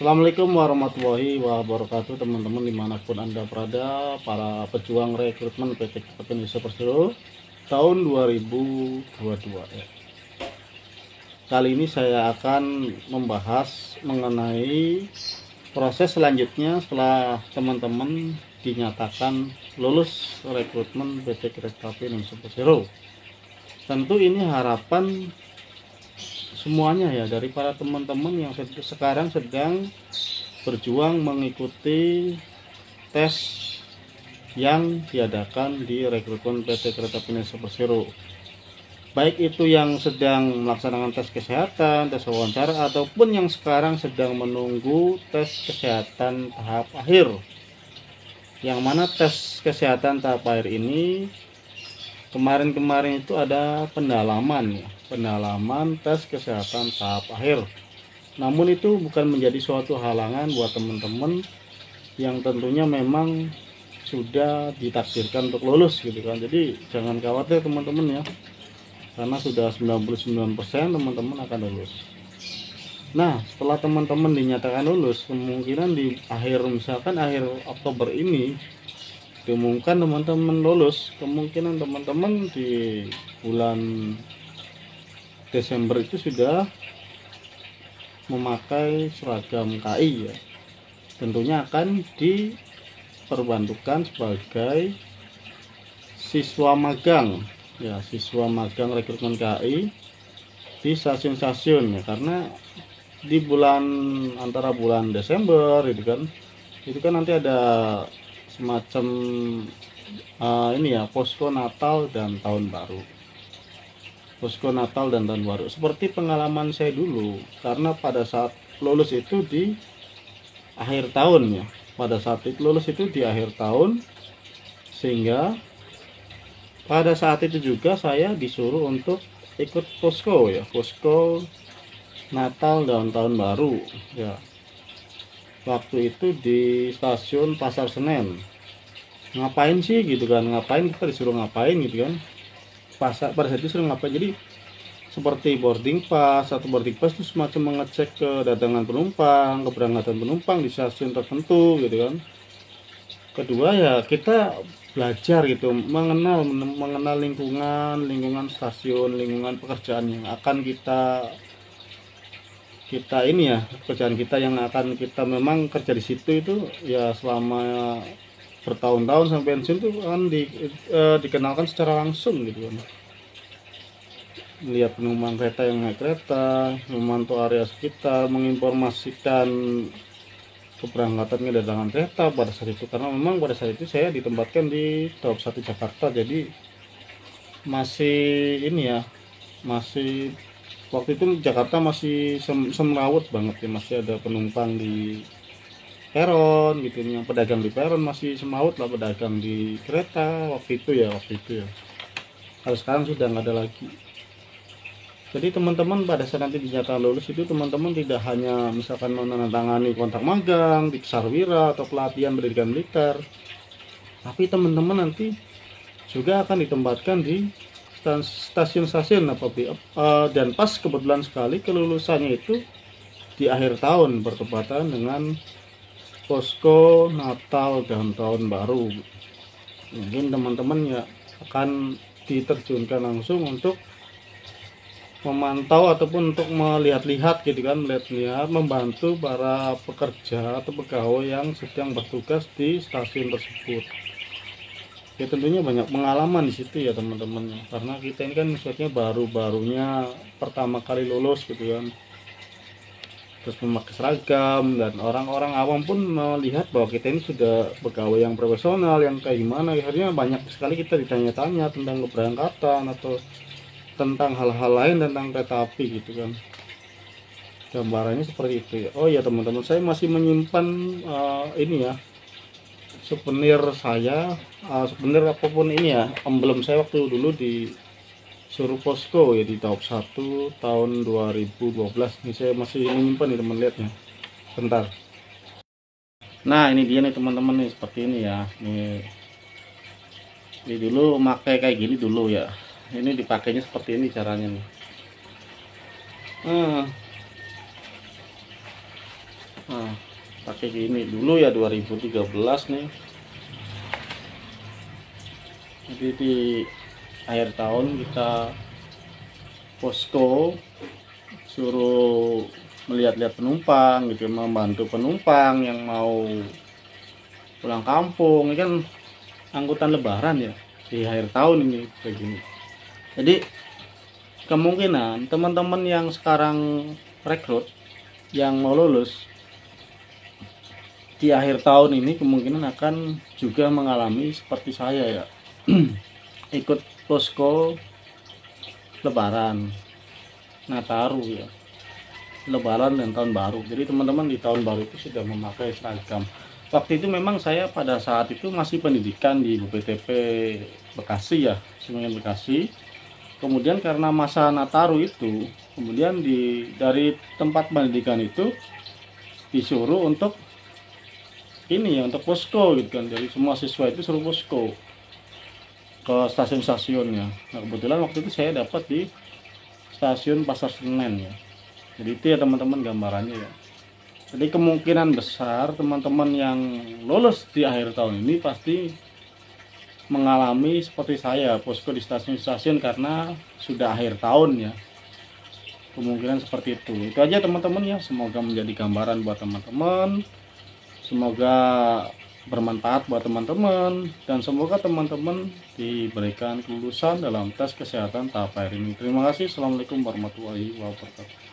Assalamualaikum warahmatullahi wabarakatuh, teman-teman dimanapun Anda berada, para pejuang rekrutmen PT Kereta Indonesia Persero tahun 2022 ya. Kali ini saya akan membahas mengenai proses selanjutnya setelah teman-teman dinyatakan lulus rekrutmen PT Kereta Indonesia Persero. Tentu ini harapan semuanya ya, dari para teman-teman yang sekarang sedang berjuang mengikuti tes yang diadakan di rekrutmen PT Kereta Indonesia Persero, baik itu yang sedang melaksanakan tes kesehatan, tes wawancara, ataupun yang sekarang sedang menunggu tes kesehatan tahap akhir, yang mana tes kesehatan tahap akhir ini kemarin itu ada pendalaman tes kesehatan tahap akhir. Namun itu bukan menjadi suatu halangan buat teman-teman yang tentunya memang sudah ditakdirkan untuk lulus gitu kan. Jadi jangan khawatir teman-teman ya, karena sudah 99% teman-teman akan lulus. Nah, setelah teman-teman dinyatakan lulus, kemungkinan di akhir, misalkan akhir Oktober ini diumumkan teman-teman lulus, kemungkinan teman-teman di bulan Desember itu sudah memakai seragam KI ya. Tentunya akan diperbantukan sebagai siswa magang ya, siswa magang rekrutmen KI di stasiun-stasiun ya, karena di bulan antara bulan Desember itu kan nanti ada semacam ini ya, posko Natal dan tahun baru. Posko Natal dan tahun baru seperti pengalaman saya dulu, karena pada saat lulus itu di akhir tahun ya, pada saat itu lulus itu di akhir tahun, sehingga pada saat itu juga saya disuruh untuk ikut posko ya, posko Natal dan tahun baru ya. Waktu itu di stasiun Pasar Senen. Ngapain sih gitu kan, ngapain kita disuruh ngapain gitu kan, pada saat itu disuruh ngapain, jadi seperti boarding pass itu semacam mengecek kedatangan penumpang, keberangkatan penumpang di stasiun tertentu gitu kan. Kedua ya, kita belajar gitu, mengenal lingkungan stasiun, lingkungan pekerjaan yang akan kita ini ya, pekerjaan kita yang akan kita memang kerja di situ itu ya selama bertahun-tahun sampai pensiun itu kan dikenalkan secara langsung gitu kan. Melihat penumpang kereta yang naik kereta, memantau area sekitar, menginformasikan keberangkatan kedatangan kereta pada saat itu, karena memang pada saat itu saya ditempatkan di Daup 1 Jakarta, jadi masih ini ya, masih waktu itu Jakarta masih semrawut banget ya, masih ada penumpang di peron gitu, yang pedagang di peron masih semrawut lah, pedagang di kereta waktu itu ya. Kalau sekarang sudah nggak ada lagi. Jadi teman-teman pada saat nanti dinyatakan lulus itu, teman-teman tidak hanya misalkan menandatangani kontrak magang di Sarwira atau pelatihan pendidikan militer, tapi teman-teman nanti juga akan ditempatkan di stasiun-stasiun dan pas kebetulan sekali kelulusannya itu di akhir tahun, bertepatan dengan posko Natal dan tahun baru. Mungkin teman-teman ya akan diterjunkan langsung untuk memantau ataupun untuk melihat-lihat gitu kan, melihat membantu para pekerja atau pegawai yang sedang bertugas di stasiun tersebut. Ya tentunya banyak pengalaman di situ ya teman-teman, karena kita ini kan maksudnya baru-barunya pertama kali lulus gitu kan, terus memakai seragam, dan orang-orang awam pun melihat bahwa kita ini sudah pegawai yang profesional, yang kayak gimana. Akhirnya banyak sekali kita ditanya-tanya tentang keberangkatan atau tentang hal-hal lain tentang kereta api gitu kan. Gambarannya seperti itu ya. Oh ya teman-teman, saya masih menyimpan ini ya, souvenir saya, souvenir apapun ini ya, emblem saya waktu dulu di suruh posko ya di Daup 1 tahun 2012. Ini saya masih menyimpan nih teman, lihat ya, bentar. Nah ini dia nih teman-teman nih, seperti ini ya. Ini dulu pakai kayak gini dulu ya, ini dipakainya seperti ini caranya nih. Nah, pakai gini dulu ya 2013 nih. Jadi di akhir tahun kita posko suruh melihat-lihat penumpang gitu, membantu penumpang yang mau pulang kampung. Ini kan angkutan lebaran ya di akhir tahun ini kayak gini. Jadi kemungkinan teman-teman yang sekarang rekrut yang mau lulus di akhir tahun ini kemungkinan akan juga mengalami seperti saya ya. Ikut posko lebaran, Nataru ya, lebaran dan tahun baru. Jadi teman-teman di tahun baru itu sudah memakai seragam. Waktu itu memang saya pada saat itu masih pendidikan di BPTP Bekasi ya, Semenanjung Bekasi. Kemudian karena masa Nataru itu, kemudian dari tempat pendidikan itu disuruh untuk ini ya, untuk posko gitu kan. Jadi semua siswa itu suruh posko ke stasiun-stasiunnya. Nah kebetulan waktu itu saya dapat di stasiun Pasar Senen ya. Jadi itu ya teman-teman gambarannya ya. Jadi kemungkinan besar teman-teman yang lulus di akhir tahun ini pasti mengalami seperti saya, posko di stasiun-stasiun karena sudah akhir tahun ya. Kemungkinan seperti itu. Itu aja teman-teman ya. Semoga menjadi gambaran buat teman-teman. Semoga bermanfaat buat teman-teman dan semoga teman-teman diberikan kelulusan dalam tes kesehatan tahap akhir ini. Terima kasih. Assalamualaikum warahmatullahi wabarakatuh.